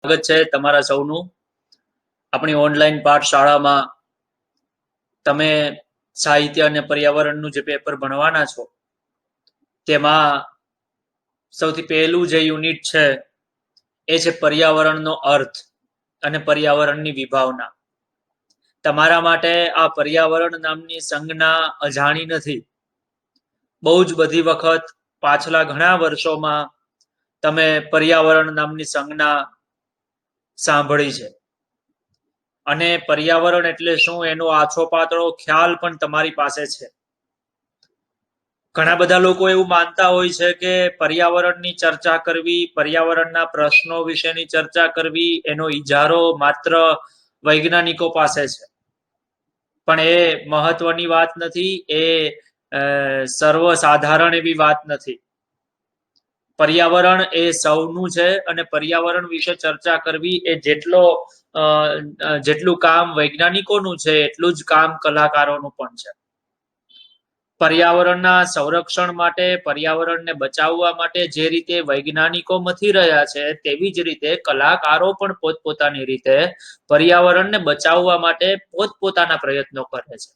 સ્વાગત છે તમારા સૌનું આપણી ઓનલાઈન પાઠશાળામાં. તમે સાહિત્ય અને પર્યાવરણનું જે પેપર ભણવાના છો તેમાં સૌથી પહેલું જે યુનિટ છે એ છે પર્યાવરણનો અર્થ અને પર્યાવરણની વિભાવના. તમારા માટે આ પર્યાવરણ નામની સંજ્ઞા અજાણી નથી. બહુ જ બધી વખત પાછલા ઘણા વર્ષોમાં તમે પર્યાવરણ નામની સંજ્ઞા સાંભળી છે અને પર્યાવરણ એટલે શું એનો આછો પાતળો ખ્યાલ પણ તમારી પાસે છે. ઘણા બધા લોકો એવું માનતા હોય છે કે પર્યાવરણની ચર્ચા કરવી, પર્યાવરણના પ્રશ્નો વિશેની ચર્ચા કરવી, એનો ઇજારો માત્ર વૈજ્ઞાનિકો પાસે છે. પણ એ મહત્વની વાત નથી, એ સર્વસાધારણ એવી વાત નથી. પર્યાવરણ એ સૌનું છે અને પર્યાવરણ વિશે ચર્ચા કરવી એ જેટલું કામ વૈજ્ઞાનિકોનું છે એટલું જ કામ કલાકારોનું પણ છે. પર્યાવરણના સંરક્ષણ માટે, પર્યાવરણને બચાવવા માટે જે રીતે વૈજ્ઞાનિકો મથી રહ્યા છે તેવી જ રીતે કલાકારો પણ પોતપોતાની રીતે પર્યાવરણને બચાવવા માટે પોતપોતાના પ્રયત્નો કરે છે.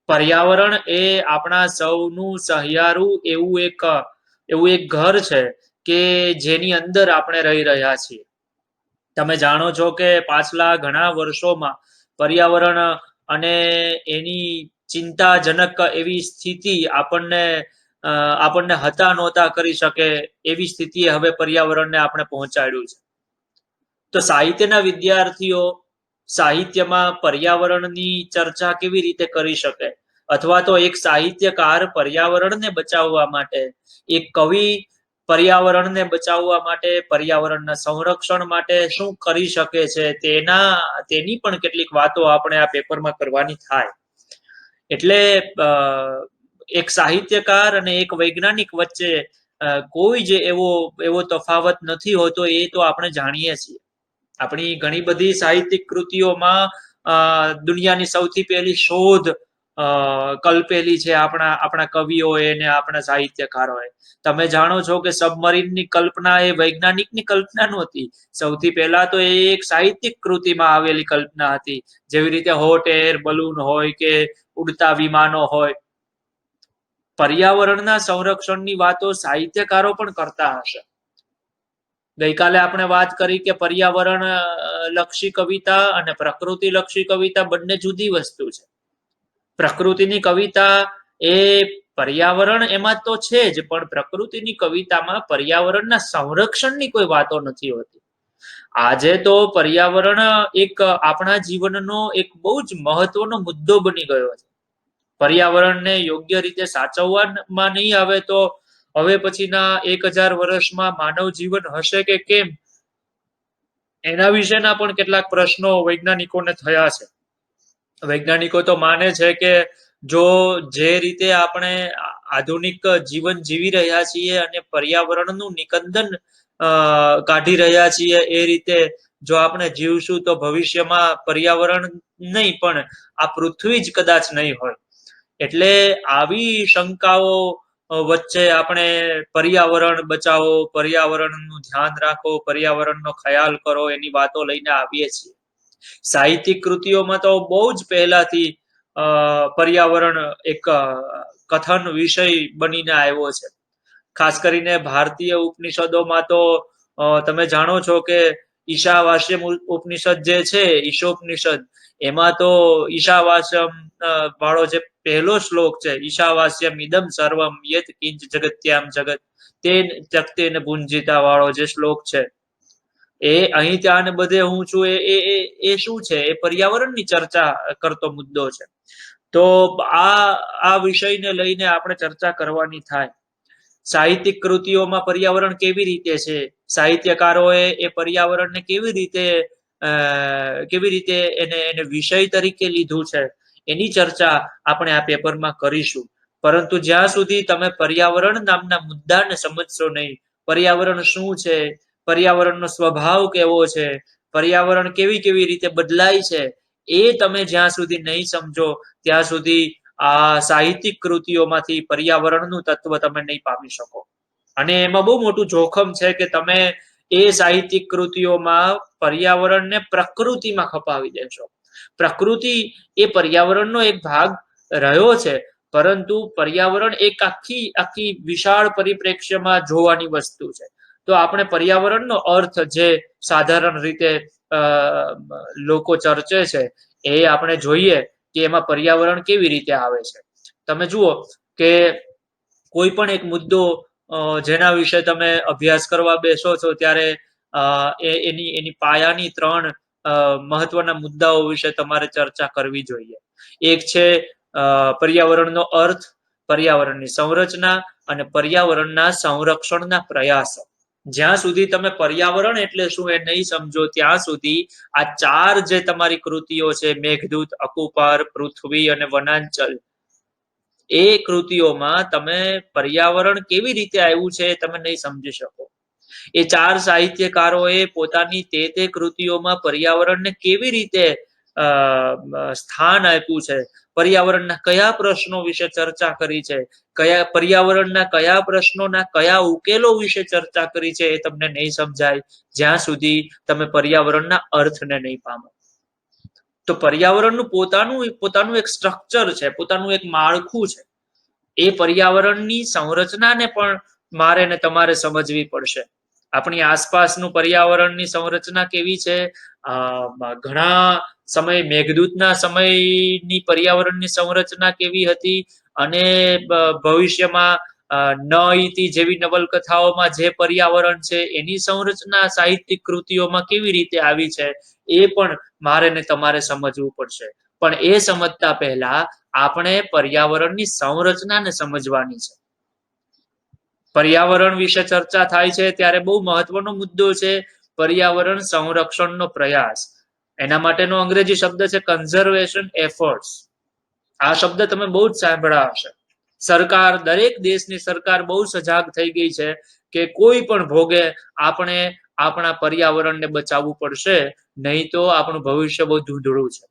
પર્યાવરણ એ આપણા સૌનું સહિયારું એવું એક ઘર છે કે જેની અંદર આપણે રહી રહ્યા છીએ. તમે જાણો છો કે પાછલા ઘણા વર્ષોમાં પર્યાવરણ અને એની ચિંતાજનક એવી સ્થિતિ આપણને હતા નહોતા કરી શકે એવી સ્થિતિએ હવે પર્યાવરણને આપણે પહોંચાડ્યું છે. તો સાહિત્યના વિદ્યાર્થીઓ સાહિત્યમાં પર્યાવરણની ચર્ચા કેવી રીતે કરી શકે, અથવા તો એક સાહિત્યકાર પર્યાવરણને બચાવવા માટે, એક કવિ પર્યાવરણને બચાવવા માટે, પર્યાવરણના સંરક્ષણ માટે શું કરી શકે છે તેની પણ કેટલીક વાતો આપણે આ પેપરમાં કરવાની થાય. એટલે એક સાહિત્યકાર અને એક વૈજ્ઞાનિક વચ્ચે કોઈ જ એવો તફાવત નથી હોતો, એ તો આપણે જાણીએ છીએ. આપણી ઘણી બધી સાહિત્યિક કૃતિઓમાં દુનિયાની સૌથી પહેલી શોધ કલ્પેલી છે આપણા કવિઓએ ને આપણા સાહિત્યકારોએ. તમે જાણો છો કે સબમરીનની કલ્પના એ વૈજ્ઞાનિકની કલ્પના નહોતી. સૌથી પહેલા તો એ એક સાહિત્યિક કૃતિમાં આવેલી કલ્પના હતી. જેવી રીતે હોટ એર બલૂન હોય કે ઉડતા વિમાનો હોય. પર્યાવરણના સંરક્ષણની વાતો સાહિત્યકારો પણ કરતા હશે. ગઈકાલે આપણે વાત કરી કે પર્યાવરણ લક્ષી કવિતા અને પ્રકૃતિ લક્ષી કવિતા બંને જુદી વસ્તુ છે. પ્રકૃતિની કવિતા એ પર્યાવરણ એમાં તો છે જ, પણ પ્રકૃતિની કવિતામાં પર્યાવરણના સંરક્ષણની કોઈ વાતો નથી હોતી. આજે તો પર્યાવરણ એક આપણા જીવનનો એક બહુ જ મહત્વનો મુદ્દો બની ગયો છે. પર્યાવરણને યોગ્ય રીતે સાચવવામાં નહીં આવે તો હવે પછીના 1000 વર્ષમાં માનવ જીવન હશે કે કેમ, એના વિશેના પણ કેટલાક પ્રશ્નો વૈજ્ઞાનિકોને થયા છે. વૈજ્ઞાનિકો તો માને છે કે જો જે રીતે આપણે આધુનિક જીવન જીવી રહ્યા છીએ અને પર્યાવરણનું નિકંદન કાઢી રહ્યા છીએ, એ રીતે જો આપણે જીવશું તો ભવિષ્યમાં પર્યાવરણ નહીં પણ આ પૃથ્વી જ કદાચ નહીં હોય. એટલે આવી શંકાઓ વચ્ચે આપણે પર્યાવરણ બચાવો, પર્યાવરણનું ધ્યાન રાખો, પર્યાવરણનો ખ્યાલ કરો એની વાતો લઈને આવીએ છીએ. સાહિત્યિક કૃતિઓમાં તો બહુ જ પહેલાથી પર્યાવરણ એક કથન વિષય બનીને આવ્યો છે. ખાસ કરીને ભારતીય ઉપનિષદોમાં તો તમે જાણો છો કે ઈશાવાસ્યમ ઉપનિષદ જે છે, ઈશોપનિષદ, એમાં તો ઈશાવાસ્યમ વાળો જે પહેલો શ્લોક છે, ઈશાવાસ્યમ ઇદમ સર્વમ યત કિંચ જગત્યામ જગત તેન ત્યક્તેન ભુંજીતા વાળો જે શ્લોક છે, એ અહીં ત્યાં ને બધે હું છું, એ શું છે? એ પર્યાવરણની ચર્ચા કરતો મુદ્દો છે. તો આ વિષયને લઈને આપણે ચર્ચા કરવાની થાય. સાહિત્યિક કૃતિઓમાં પર્યાવરણ કેવી રીતે છે, સાહિત્યકારોએ એ પર્યાવરણને કેવી રીતે એને વિષય તરીકે લીધું છે, એની ચર્ચા આપણે આ પેપરમાં કરીશું. પરંતુ જ્યાં સુધી તમે પર્યાવરણ નામના મુદ્દાને સમજશો નહીં, પર્યાવરણ શું છે, પર્યાવરણનો સ્વભાવ કેવો છે, પર્યાવરણ કેવી રીતે બદલાય છે, એ તમે જ્યાં સુધી નહીં સમજો ત્યાં સુધી આ સાહિત્યિક કૃતિઓમાંથી પર્યાવરણનું તત્વ તમે નહીં પામી શકો. અને એમાં બહુ મોટું જોખમ છે કે તમે એ સાહિત્યિક કૃતિઓમાં પર્યાવરણને પ્રકૃતિમાં ખપાવી દેશો. પ્રકૃતિ એ પર્યાવરણનો એક ભાગ રહ્યો છે, પરંતુ પર્યાવરણ એક આખી વિશાળ પરિપ્રેક્ષ્યમાં જોવાની વસ્તુ છે. તો આપણે પર્યાવરણનો અર્થ જે સાધારણ રીતે લોકો ચર્ચે છે એ આપણે જોઈએ કે એમાં પર્યાવરણ કેવી રીતે આવે છે. તમે જુઓ કે કોઈ પણ એક મુદ્દો જેના વિશે તમે અભ્યાસ કરવા બેસો છો ત્યારે એની પાયાની 3 મહત્વના મુદ્દાઓ વિશે તમારે ચર્ચા કરવી જોઈએ. એક છે પર્યાવરણનો અર્થ, પર્યાવરણની સંરચના અને પર્યાવરણના સંરક્ષણના પ્રયાસો. જ્યાં સુધી તમે પર્યાવરણ એટલે શું એ નહીં સમજો ત્યાં સુધી આ 4 જે તમારી કૃતિઓ છે, મેઘદૂત, અકુપાર, પૃથ્વી અને વનાંચલ, એ કૃતિઓમાં તમે પર્યાવરણ કેવી રીતે આવ્યું છે એ તમે નહીં સમજી શકો. એ 4 સાહિત્યકારોએ પોતાની તે કૃતિઓમાં પર્યાવરણને કેવી રીતે સ્થાન આપ્યું છે, પર્યાવરણના કયા પ્રશ્નો વિશે ચર્ચા કરી છે, પર્યાવરણના કયા પ્રશ્નોના કયા ઉકેલો વિશે ચર્ચા કરી છે, એ તમને નહીં સમજાય જ્યાં સુધી તમે પર્યાવરણના અર્થને નહીં પામો. તો પર્યાવરણનું પોતાનું એક સ્ટ્રક્ચર છે, પોતાનું એક માળખું છે. એ પર્યાવરણની સંરચનાને પણ મારે ને તમારે સમજવી પડશે. આપણી આસપાસનું પર્યાવરણની સંરચના કેવી છે, ઘણા સમય મેઘદૂતના સમયની પર્યાવરણની સંરચના કેવી હતી અને ભવિષ્યમાં નઈતિ જેવી નવલકથાઓમાં જે પર્યાવરણ છે એની સંરચના સાહિત્યિક કૃતિઓમાં કેવી રીતે આવી છે એ પણ મારે ને તમારે સમજવું પડશે. પણ એ સમજતા પહેલા આપણે પર્યાવરણની સંરચનાને સમજવાની છે. પર્યાવરણ વિશે ચર્ચા થાય છે ત્યારે બહુ મહત્વનો મુદ્દો છે પર્યાવરણ સંરક્ષણનો પ્રયાસ. એના માટેનો અંગ્રેજી શબ્દ છે કન્ઝર્વેશન એફર્ટ્સ. આ શબ્દ તમે બહુ જ સાંભળ્યા હશે. સરકાર, દરેક દેશની સરકાર બહુ સજાગ થઈ ગઈ છે કે કોઈ પણ ભોગે આપણે આપણા પર્યાવરણને બચાવવું પડશે, નહીં તો આપણું ભવિષ્ય બહુ ધૂંધળું છે.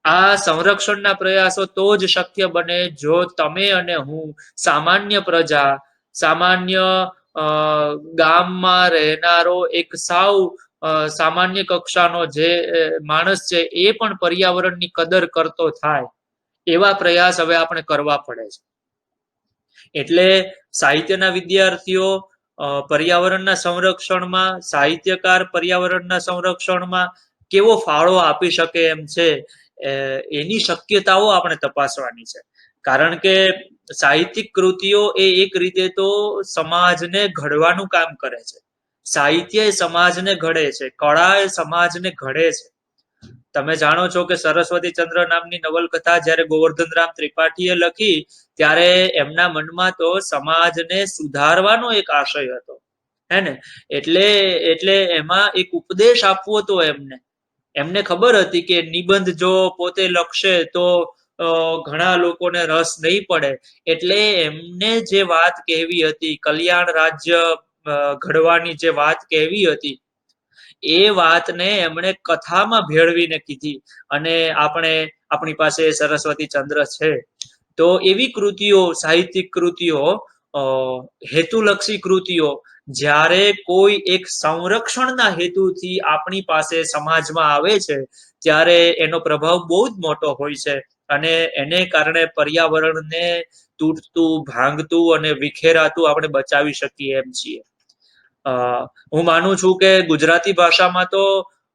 આ સંરક્ષણના પ્રયાસો તો જ શક્ય બને જો તમે અને હું, સામાન્ય પ્રજા, સામાન્ય ગામમાં રહેનારો એક સાવ સામાન્ય કક્ષાનો જે માણસ છે એ પણ પર્યાવરણની કદર કરતો થાય, એવા પ્રયાસ હવે આપણે કરવા પડે છે. એટલે સાહિત્યના વિદ્યાર્થીઓ પર્યાવરણના સંરક્ષણમાં, સાહિત્યકાર પર્યાવરણના સંરક્ષણમાં કેવો ફાળો આપી શકે એમ છે, એની શક્યતાઓ આપણે તપાસવાની છે. કારણ કે સાહિત્યિક કૃતિઓ એ એક રીતે તો સમાજને ઘડવાનું કામ કરે છે. સાહિત્ય એ સમાજને ઘડે છે, કળા એ સમાજને ઘડે છે. તમે જાણો છો કે સરસ્વતી ચંદ્ર નામની નવલકથા જ્યારે ગોવર્ધનરામ ત્રિપાઠીએ લખી ત્યારે એમના મનમાં તો સમાજને સુધારવાનો એક આશય હતો, હે ને. એટલે એમાં એક ઉપદેશ આપવો હતો એમને ખબર હતી કે નિબંધ જો પોતે લખશે તો ઘણા લોકોને રસ નહીં પડે, એટલે એમને જે વાત કહેવી હતી, કલ્યાણ રાજ્ય ઘડવાની જે વાત કહેવી હતી, એ વાતને એમણે કથામાં ભેળવીને કીધી. અને આપણી પાસે સરસ્વતી ચંદ્ર છે. તો એવી કૃતિઓ, સાહિત્યિક કૃતિઓ, હેતુલક્ષી કૃતિઓ જ્યારે કોઈ એક સંરક્ષણના હેતુથી આપણી પાસે સમાજમાં આવે છે ત્યારે એનો પ્રભાવ બહુ જ મોટો હોય છે. અને એને કારણે પર્યાવરણને તૂટતું, ભાંગતું અને વિખેરાતું આપણે બચાવી શકીએ એમ છીએ. હું માનું છું કે ગુજરાતી ભાષામાં તો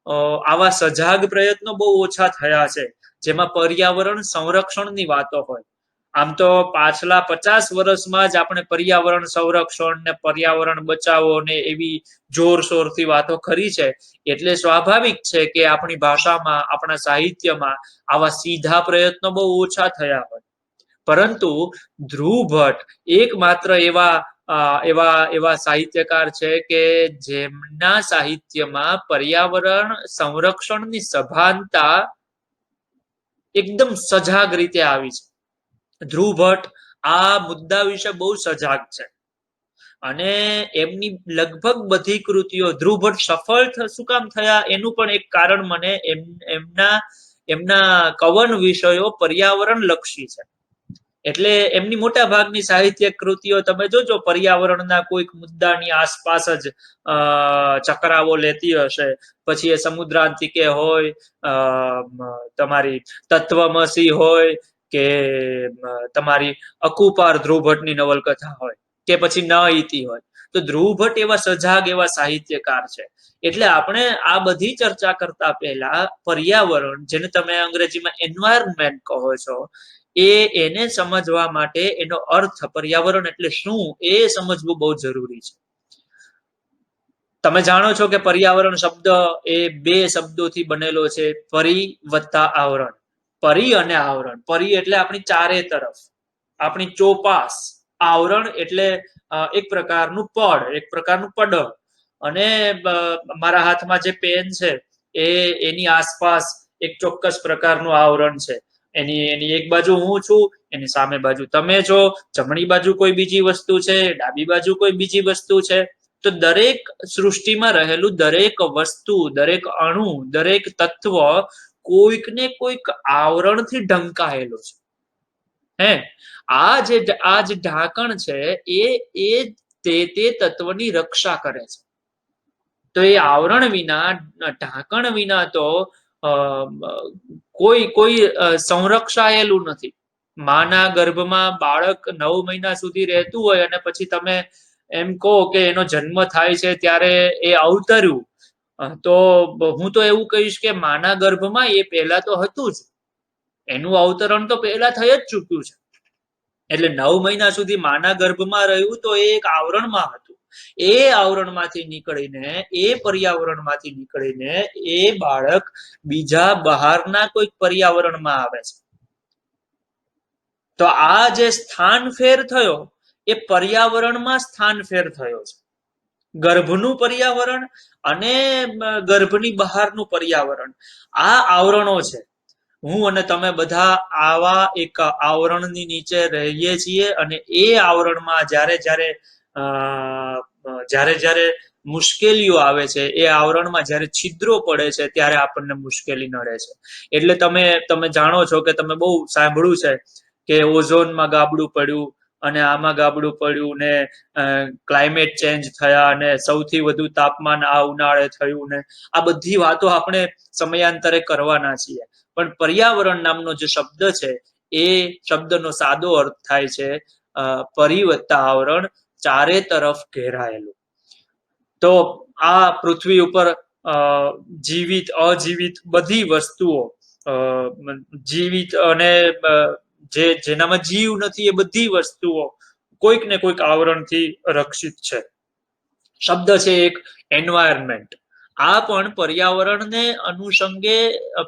આવા સજાગ પ્રયત્નો બહુ ઓછા થયા છે જેમાં પર્યાવરણ સંરક્ષણની વાતો હોય. આમ તો પાછલા 50 વર્ષમાં જ આપણે પર્યાવરણ સંરક્ષણ ને પર્યાવરણ બચાવો ને એવી જોરશોરથી વાતો કરી છે. એટલે સ્વાભાવિક છે કે આપણી ભાષામાં, આપણા સાહિત્યમાં આવા સીધા પ્રયત્નો બહુ ઓછા થયા હોય. પરંતુ ધ્રુવ ભટ્ટ એકમાત્ર એવા સાહિત્યકાર છે કે જેમના સાહિત્યમાં પર્યાવરણ સંરક્ષણની સભાનતા એકદમ સજાગ રીતે આવી છે. ધ્રુવ ભટ્ટ આ મુદ્દા વિશે બહુ સજાગ છે અને એમની લગભગ બધી કૃતિઓ, ધ્રુવ ભટ્ટ સફળ શું કામ થયા એનું પણ એક કારણ મને એમના કવન વિષયો પર્યાવરણ લક્ષી છે. એટલે એમની મોટા ભાગની સાહિત્યિક કૃતિઓ તમે જોજો પર્યાવરણના કોઈક મુદ્દાની આસપાસ જ ચક્રાવો લેતી હશે. પછી એ સમુદ્રાંતિકે હોય, તમારી તત્વમસી હોય, કે તમારી અકુપાર ધ્રુવ ભટ્ટની નવલકથા હોય, કે પછી ન ઇતિ હોય. તો ધ્રુવ ભટ્ટ એવા સજાગ એવા સાહિત્યકાર છે. એટલે આપણે આ બધી ચર્ચા કરતા પહેલા પર્યાવરણ, જેને તમે અંગ્રેજીમાં એન્વાયરમેન્ટ કહો છો, એને સમજવા માટે એનો અર્થ, પર્યાવરણ એટલે શું એ સમજવું બહુ જરૂરી છે. તમે જાણો છો કે પર્યાવરણ શબ્દ એ બે શબ્દોથી બનેલો છે, પરી વત્તા આવરણ. પરી અને આવરણ. પરી એટલે આપણી ચારે તરફ, આપણી ચોપાસ. આવરણ એટલે એક પ્રકારનું પડ, એક પ્રકારનું પડળ. અને મારા હાથમાં જે પેન છે એની આસપાસ એક ચોક્કસ પ્રકારનું આવરણ છે. એની એક બાજુ હું છું, એની સામે બાજુ તમે છો, જમણી બાજુ કોઈ બીજી વસ્તુ છે, ડાબી બાજુ કોઈ બીજી વસ્તુ છે. તો દરેક સૃષ્ટિમાં રહેલું દરેક વસ્તુ, દરેક અણુ, દરેક તત્વ કોઈક ને કોઈક આવરણથી ઢંકાયેલું છે. હે આ જે ઢાંકણ છે એ તે તત્વની રક્ષા કરે છે. તો એ આવરણ વિના, ઢાંકણ વિના તો કોઈ સંરક્ષાયેલું નથી. માના ગર્ભમાં બાળક 9 મહિના સુધી રહેતું હોય અને પછી તમે એમ કહો કે એનો જન્મ થાય છે ત્યારે એ અવતર્યું, તો હું તો એવું કહીશ કે માના ગર્ભમાં એ પહેલા તો હતું જ, એનું અવતરણ તો પહેલા થઈ જ ચૂક્યું છે. એટલે 9 મહિના સુધી માના ગર્ભમાં રહ્યું તો એ એક આવરણમાં હતું. એ આવરણમાંથી નીકળીને, એ પર્યાવરણમાંથી નીકળીને એ બાળક બીજા બહારના કોઈક પર્યાવરણમાં આવે છે. તો આ જે સ્થાન ફેર થયો એ પર્યાવરણમાં સ્થાન ફેર થયો છે. ગર્ભનું પર્યાવરણ અને ગર્ભની બહારનું પર્યાવરણ, આ આવરણો છે. હું અને તમે બધા આવા એક આવરણની નીચે રહીએ છીએ. અને એ આવરણમાં જ્યારે મુશ્કેલીઓ આવે છે, એ આવરણમાં જ્યારે છિદ્રો પડે છે, ત્યારે આપણને મુશ્કેલી નડે છે. એટલે તમે જાણો છો કે તમે બહુ સાંભળ્યું છે કે ઓઝોનમાં ગાબડું પડ્યું, અને આમાં ગાબડું પડ્યું, ને ક્લાઇમેટ ચેન્જ થયા, અને સૌથી વધુ તાપમાન આ ઉનાળે થયું, ને આ બધી વાતો આપણે સમયાંતરે કરવાના છીએ. પણ પર્યાવરણ નામનો જે શબ્દ છે એ શબ્દનો સાદો અર્થ થાય છે પરી વત્તા આવરણ, ચારે તરફ ઘેરાયેલું. તો આ પૃથ્વી ઉપર જીવિત, અજીવિત બધી વસ્તુઓ, જીવિત અને જેનામાં જીવ નથી એ બધી વસ્તુઓ કોઈક ને કોઈક આવરણથી રક્ષિત છે. શબ્દ છે એક એન્વાયરમેન્ટ. આ પણ પર્યાવરણને અનુસંગે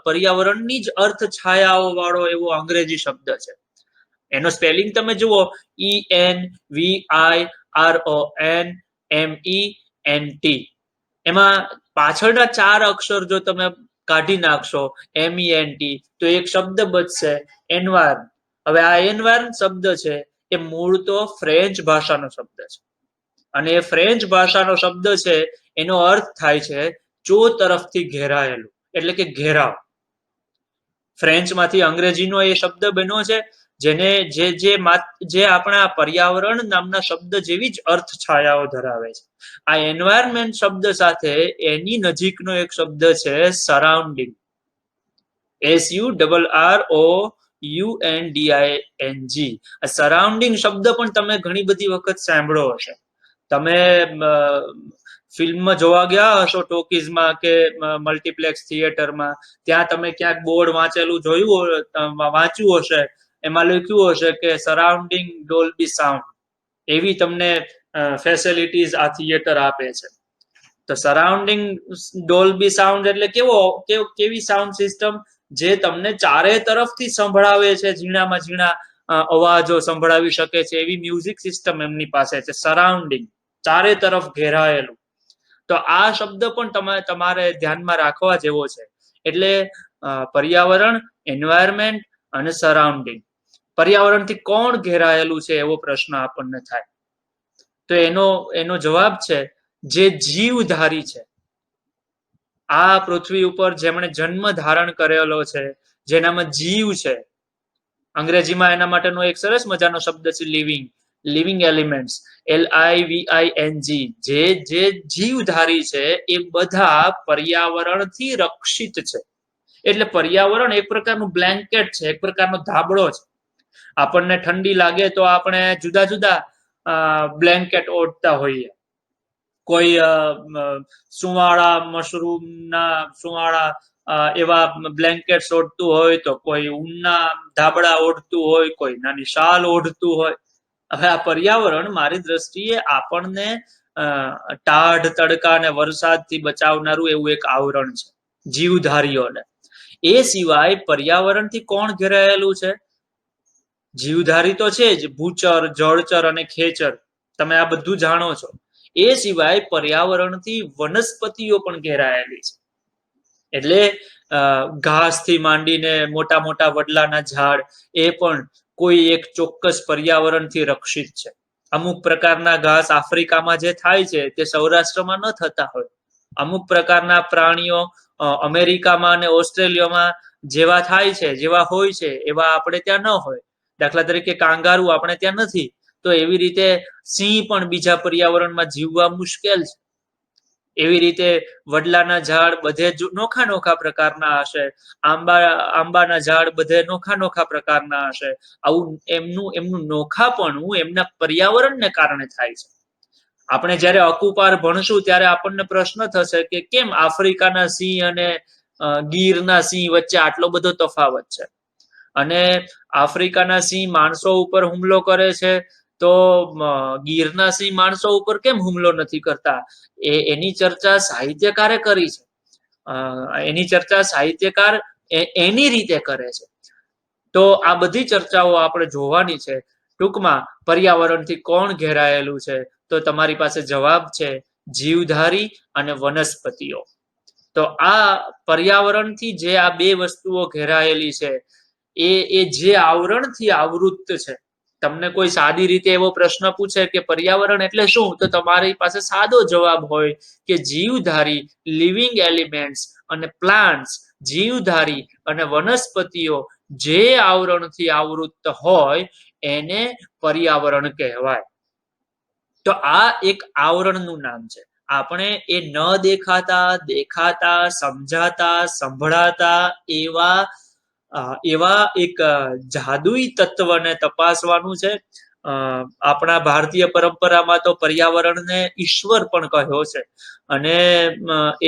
પર્યાવરણની જ અર્થ છાયાઓ વાળો એવો અંગ્રેજી શબ્દ છે. એનો સ્પેલિંગ તમે જુઓ, ENVIRONMENT. એમાં પાછળના 4 અક્ષર જો તમે કાઢી નાખશો, MENT, તો એક શબ્દ બચશે એન્વાયર. હવે આ એન્વાયર શબ્દ છે એ મૂળ તો ફ્રેન્ચ ભાષાનો શબ્દ છે. અને એ ફ્રેન્ચ ભાષાનો શબ્દ છે એનો અર્થ થાય છે ચો તરફથી ઘેરાયેલું, એટલે કે ઘેરાવ. ફ્રેન્ચમાંથી અંગ્રેજીનો એ શબ્દ બન્યો છે, જે આપણા પર્યાવરણ નામના શબ્દ જેવી જ અર્થ છાયાઓ ધરાવે છે. આ એન્વાયરમેન્ટ શબ્દ સાથે એની નજીકનો એક શબ્દ છે સરાઉન્ડિંગ. SURROUNDING. આ સરાઉન્ડિંગ શબ્દ પણ તમે ઘણી બધી વખત સાંભળ્યો હશે. તમે ફિલ્મમાં જોવા ગયા હશો ટોકીઝમાં કે મલ્ટીપ્લેક્સ થિયેટરમાં, ત્યાં તમે ક્યાંક બોર્ડ વાંચ્યું હશે, એમાં લખ્યું હશે કે સરાઉન્ડિંગ ડોલ્બી સાઉન્ડ. એવી તમને ફેસિલિટીઝ આ થિયેટર આપે છે. તો સરાઉન્ડિંગ ડોલ્બી સાઉન્ડ એટલે કેવી સાઉન્ડ સિસ્ટમ જે તમને ચારે તરફથી સંભળાવે છે, ઝીણામાં ઝીણા અવાજો સંભળાવી શકે છે, એવી મ્યુઝિક સિસ્ટમ એમની પાસે છે. સરાઉન્ડિંગ, ચારે તરફ ઘેરાયેલું. તો આ શબ્દ પણ તમારે ધ્યાનમાં રાખવા જેવો છે. એટલે પર્યાવરણ, એન્વાયરમેન્ટ અને સરાઉન્ડિંગ. પર્યાવરણથી કોણ ઘેરાયેલું છે એવો પ્રશ્ન આપણને થાય. તો એનો જવાબ છે જે જીવધારી છે. આ પૃથ્વી ઉપર જેમણે જન્મ ધારણ કરેલો છે, જેનામાં જીવ છે, અંગ્રેજીમાં એના માટેનો એક સરસ મજાનો શબ્દ છે લિવિંગ એલિમેન્ટ્સ, LIVING. જે જીવધારી છે એ બધા પર્યાવરણથી રક્ષિત છે. એટલે પર્યાવરણ એક પ્રકારનું બ્લેન્કેટ છે, એક પ્રકારનો ધાબળો છે. આપણને ઠંડી લાગે તો આપણે જુદા જુદા બ્લેન્કેટ ઓઢતા હોઈએ. કોઈ સુવાળા મશરૂમના સુવાળા એવા બ્લેન્કેટ ઓઢતું હોય, તો કોઈ ઊનના ધાબળા ઓઢતું હોય, કોઈ નાની શાલ ઓઢતું હોય. હવે આ પર્યાવરણ મારી દ્રષ્ટિએ આપણને ટાઢ તડકા અને વરસાદથી બચાવનારું એવું એક આવરણ છે જીવધારીઓને. એ સિવાય પર્યાવરણથી કોણ ઘેરાયેલું છે? જીવધારી તો છે જ, ભૂચર, જળચર અને ખેચર. તમે આ બધું જાણો છો. એ સિવાય પર્યાવરણથી વનસ્પતિઓ પણ ઘેરાયેલી છે. એટલે ઘાસથી માંડીને મોટા મોટા વડલાના ઝાડ એ પણ કોઈ એક ચોક્કસ પર્યાવરણથી રક્ષિત છે. અમુક પ્રકારના ઘાસ આફ્રિકામાં જે થાય છે તે સૌરાષ્ટ્રમાં ન થતા હોય. અમુક પ્રકારના પ્રાણીઓ અમેરિકામાં અને ઓસ્ટ્રેલિયામાં જેવા થાય છે, જેવા હોય છે, એવા આપણે ત્યાં ન હોય. દાખલા તરીકે કાંગારૂ આપણે ત્યાં નથી, તો એવી રીતે સિંહ પણ બીજા પર્યાવરણમાં જીવવા મુશ્કેલ છે. એવી રીતે વડલાના ઝાડ બધે જ નોખા નોખા પ્રકારના હશે, આંબાના ઝાડ બધે નોખા નોખા પ્રકારના હશે. આવું એમનું નોખાપણું એમના પર્યાવરણને કારણે થાય છે. આપણે જ્યારે અકુપાર ભણશું ત્યારે આપણને પ્રશ્ન થશે કે કેમ આફ્રિકાના સિંહ અને ગીરના સિંહ વચ્ચે આટલો બધો તફાવત છે, અને આફ્રિકાના સિંહ માણસો ઉપર હુમલો કરે છે તો ગીરના સિંહ માણસો ઉપર કેમ હુમલો નથી કરતા? એની ચર્ચા સાહિત્યકારે કરી છે. એની ચર્ચા સાહિત્યકાર એની રીતે કરે છે. તો આ બધી ચર્ચાઓ આપણે જોવાની છે. ટૂંકમાં પર્યાવરણથી કોણ ઘેરાયેલું છે? તો તમારી પાસે જવાબ છે જીવધારી અને વનસ્પતિઓ. તો આ પર્યાવરણથી જે આ બે વસ્તુઓ ઘેરાયેલી છે એ જે આવરણથી આવૃત્ત છે. તમને કોઈ સાદી રીતે એવો પ્રશ્ન પૂછે કે પર્યાવરણ એટલે શું, તો તમારી પાસે સાદો જવાબ હોય કે જીવધારી લિવિંગ એલિમેન્ટ્સ અને પ્લાન્ટ્સ, જીવધારી અને વનસ્પતિઓ જે આવરણથી આવૃત્ત હોય એને પર્યાવરણ કહેવાય. તો આ એક આવરણનું નામ છે. આપણે એ ન દેખાતા, સમજાતા, સંભળાતા એવા એક જાદુઈ તત્વને તપાસવાનું છે. આપણા ભારતીય પરંપરામાં તો પર્યાવરણને ઈશ્વર પણ કહ્યો છે, અને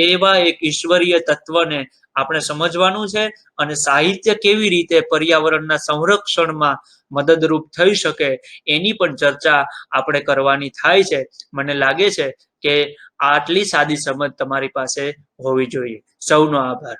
એવા એક ઈશ્વરીય તત્વને આપણે સમજવાનું છે. અને સાહિત્ય કેવી રીતે પર્યાવરણના સંરક્ષણમાં મદદરૂપ થઈ શકે એની પણ ચર્ચા આપણે કરવાની થાય છે. મને લાગે છે કે આટલી સાદી સમજ તમારી પાસે હોવી જોઈએ. સૌનો આભાર.